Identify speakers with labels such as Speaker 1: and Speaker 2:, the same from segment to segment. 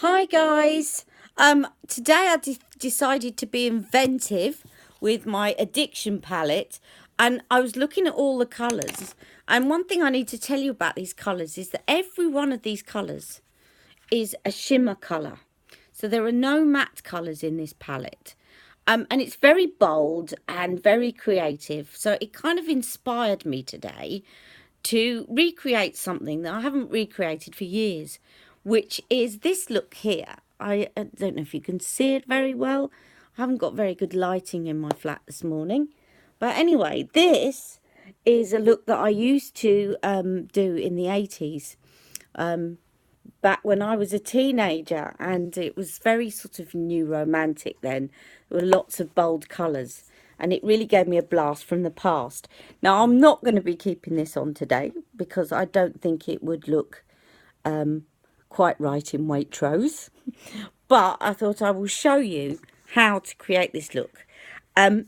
Speaker 1: Hi guys. Today I decided to be inventive with my addiction palette, and I was looking at all the colours. And one thing I need to tell you about these colours is that every one of these colours is a shimmer colour. So there are no matte colours in this palette. And it's very bold and very creative. So it kind of inspired me today to recreate something that I haven't recreated for years, which is this look here. I don't know if you can see it very well. I haven't got very good lighting in my flat this morning. But anyway, this is a look that I used to do in the 80s. Back when I was a teenager, and it was very sort of new romantic then. There were lots of bold colours, and it really gave me a blast from the past. Now, I'm not going to be keeping this on today because I don't think it would look quite right in Waitrose, but I thought I will show you how to create this look. And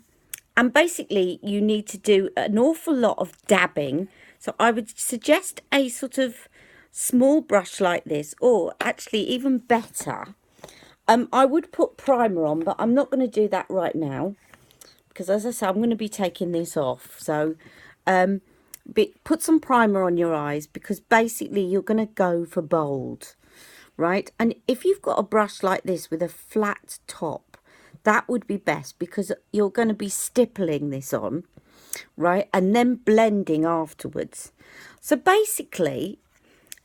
Speaker 1: basically you need to do an awful lot of dabbing. So I would suggest a sort of small brush like this, or actually even better, I would put primer on, but I'm not going to do that right now because, as I say, I'm going to be taking this off. So put some primer on your eyes because basically you're going to go for bold, right? And if you've got a brush like this with a flat top, that would be best because you're going to be stippling this on, right? And then blending afterwards. So basically,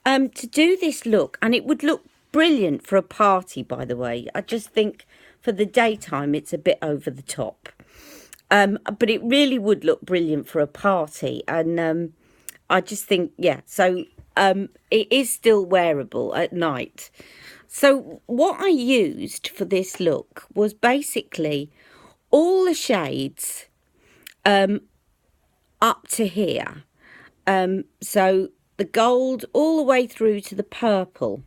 Speaker 1: to do this look, and it would look brilliant for a party, by the way. I just think for the daytime, it's a bit over the top. But it really would look brilliant for a party. And I just think, yeah, so it is still wearable at night. So what I used for this look was basically all the shades up to here. So the gold all the way through to the purple.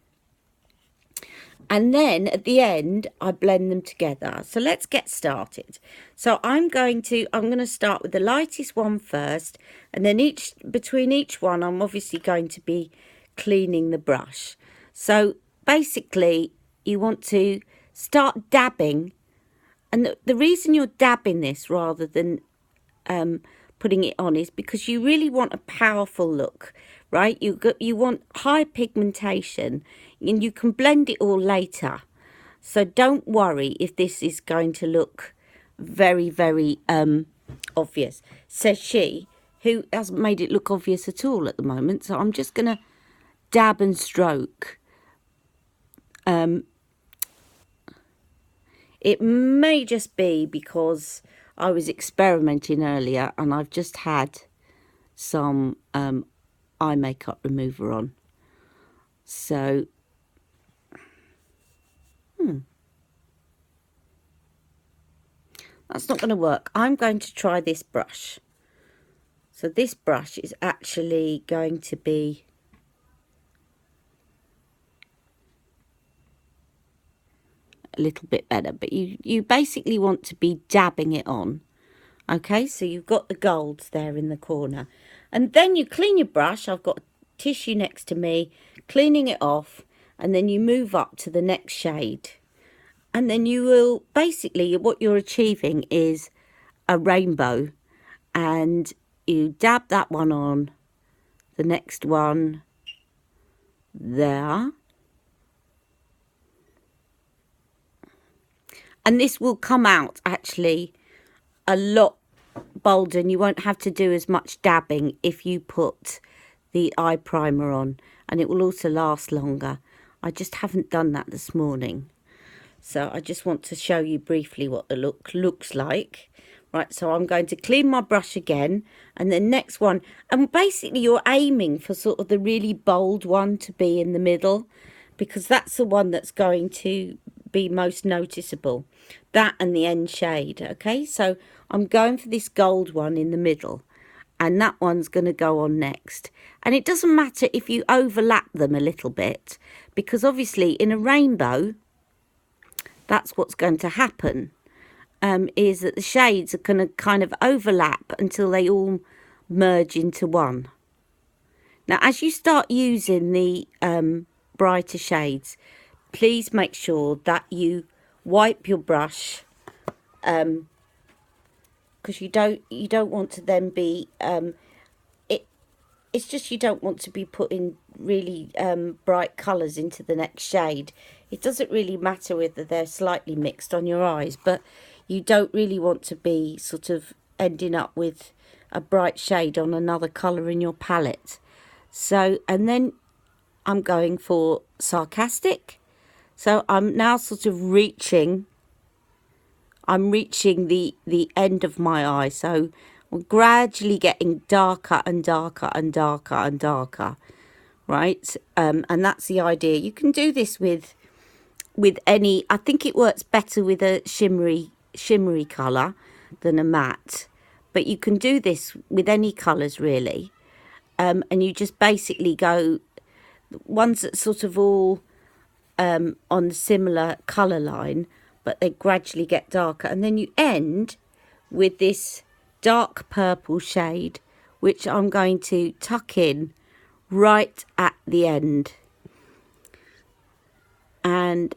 Speaker 1: And then at the end, I blend them together. So let's get started. So I'm going to start with the lightest one first, and then between each one, I'm obviously going to be cleaning the brush. So basically, you want to start dabbing, and the reason you're dabbing this rather than putting it on is because you really want a powerful look, right? You want high pigmentation, and you can blend it all later. So don't worry if this is going to look very, very obvious, says she, who hasn't made it look obvious at all at the moment. So I'm just going to dab and stroke. It may just be because I was experimenting earlier and I've just had some eye makeup remover on. So, that's not going to work. I'm going to try this brush. So this brush is actually going to be a little bit better, but you basically want to be dabbing it on. Okay, so you've got the golds there in the corner, and then you clean your brush. I've got tissue next to me, cleaning it off, and then you move up to the next shade, and then you will basically, what you're achieving is a rainbow, and you dab that one on, the next one there, and this will come out actually a lot bolder, and you won't have to do as much dabbing if you put the eye primer on, and it will also last longer. I just haven't done that this morning, so I just want to show you briefly what the look looks like. Right, so I'm going to clean my brush again, and the next one, and basically you're aiming for sort of the really bold one to be in the middle, because that's the one that's going to be most noticeable, that and the end shade. Okay, so I'm going for this gold one in the middle, and that one's going to go on next. And it doesn't matter if you overlap them a little bit, because obviously in a rainbow, that's what's going to happen, is that the shades are going to kind of overlap until they all merge into one. Now, as you start using the brighter shades, please make sure that you wipe your brush, because you don't want to then be it's just you don't want to be putting really bright colours into the next shade. It doesn't really matter whether they're slightly mixed on your eyes, but you don't really want to be sort of ending up with a bright shade on another colour in your palette. So, and then I'm going for sarcastic. So I'm now sort of reaching the end of my eye. So I'm gradually getting darker and darker and darker and darker, right? And that's the idea. You can do this with any. I think it works better with a shimmery colour than a matte, but you can do this with any colours really. And you just basically go ones that sort of all on a similar colour line, but they gradually get darker, and then you end with this dark purple shade, which I'm going to tuck in right at the end. And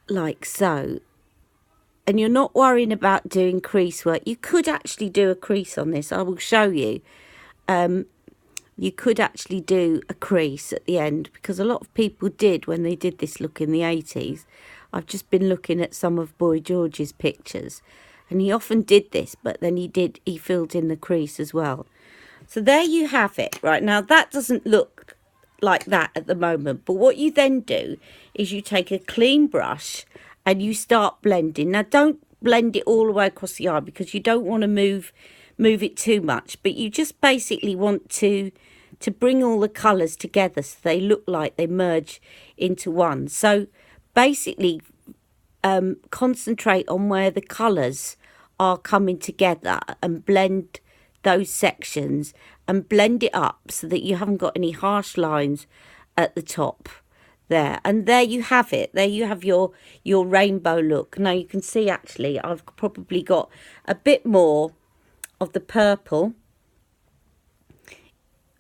Speaker 1: like so. And you're not worrying about doing crease work. You could actually do a crease on this. I will show you. You could actually do a crease at the end, because a lot of people did when they did this look in the 80s. I've just been looking at some of Boy George's pictures, and he often did this, but then he filled in the crease as well. So there you have it. Right, now that doesn't look like that at the moment, but what you then do is you take a clean brush and you start blending. Now don't blend it all the way across the eye, because you don't want to move it too much, but you just basically want to bring all the colours together so they look like they merge into one. So basically concentrate on where the colours are coming together and blend those sections and blend it up so that you haven't got any harsh lines at the top there. And there you have it. There you have your rainbow look. Now you can see actually I've probably got a bit more of the purple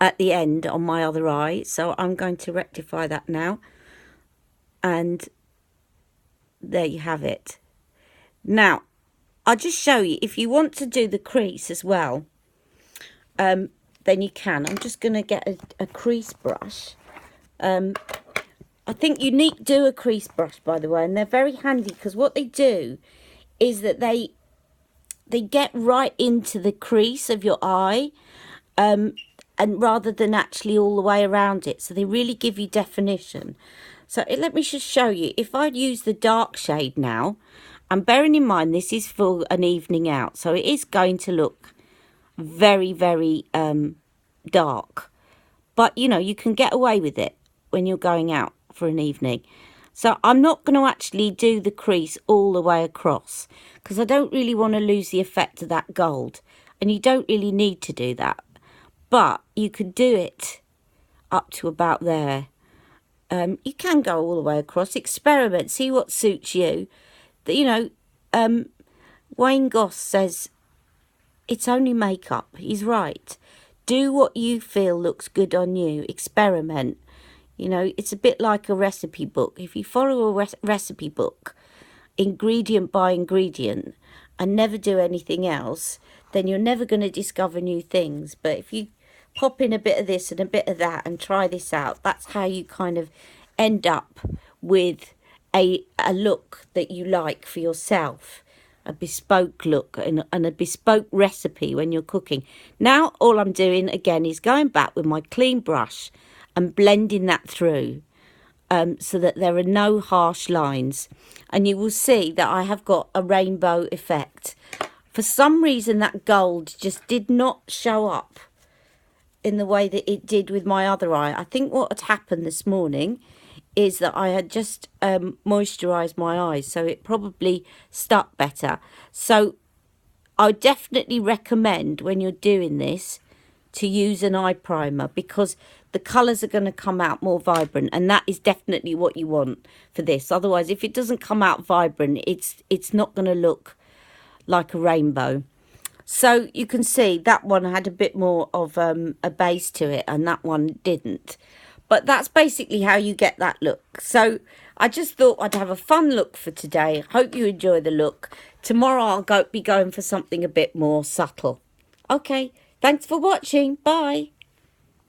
Speaker 1: at the end on my other eye, so I'm going to rectify that now, and there you have it. Now I'll just show you, if you want to do the crease as well, then you can. I'm just going to get a crease brush. I think Younique do a crease brush, by the way, and they're very handy, because what they do is that they get right into the crease of your eye, and rather than actually all the way around it, so they really give you definition. So let me just show you. If I use the dark shade now, and bearing in mind this is for an evening out, so it is going to look very, very dark, but you know, you can get away with it when you're going out for an evening. So I'm not going to actually do the crease all the way across, because I don't really want to lose the effect of that gold, and you don't really need to do that, but you could do it up to about there. You can go all the way across, experiment, see what suits you. You know, Wayne Goss says it's only makeup. He's right. Do what you feel looks good on you. Experiment. You know, it's a bit like a recipe book. If you follow a recipe book, ingredient by ingredient, and never do anything else, then you're never going to discover new things. But if you pop in a bit of this and a bit of that and try this out, that's how you kind of end up with a look that you like for yourself, a bespoke look and a bespoke recipe when you're cooking. Now all I'm doing again is going back with my clean brush and blending that through, so that there are no harsh lines, and you will see that I have got a rainbow effect. For some reason that gold just did not show up in the way that it did with my other eye. I think what had happened this morning is that I had just moisturised my eyes, so it probably stuck better. So I definitely recommend when you're doing this to use an eye primer, because the colours are going to come out more vibrant, and that is definitely what you want for this. Otherwise, if it doesn't come out vibrant, it's not going to look like a rainbow. So you can see that one had a bit more of a base to it, and that one didn't.
Speaker 2: But that's basically how you get that look. So I just thought I'd have a fun look for today. Hope you enjoy the look. Tomorrow I'll be going for something a bit more subtle. Okay, thanks for watching. Bye.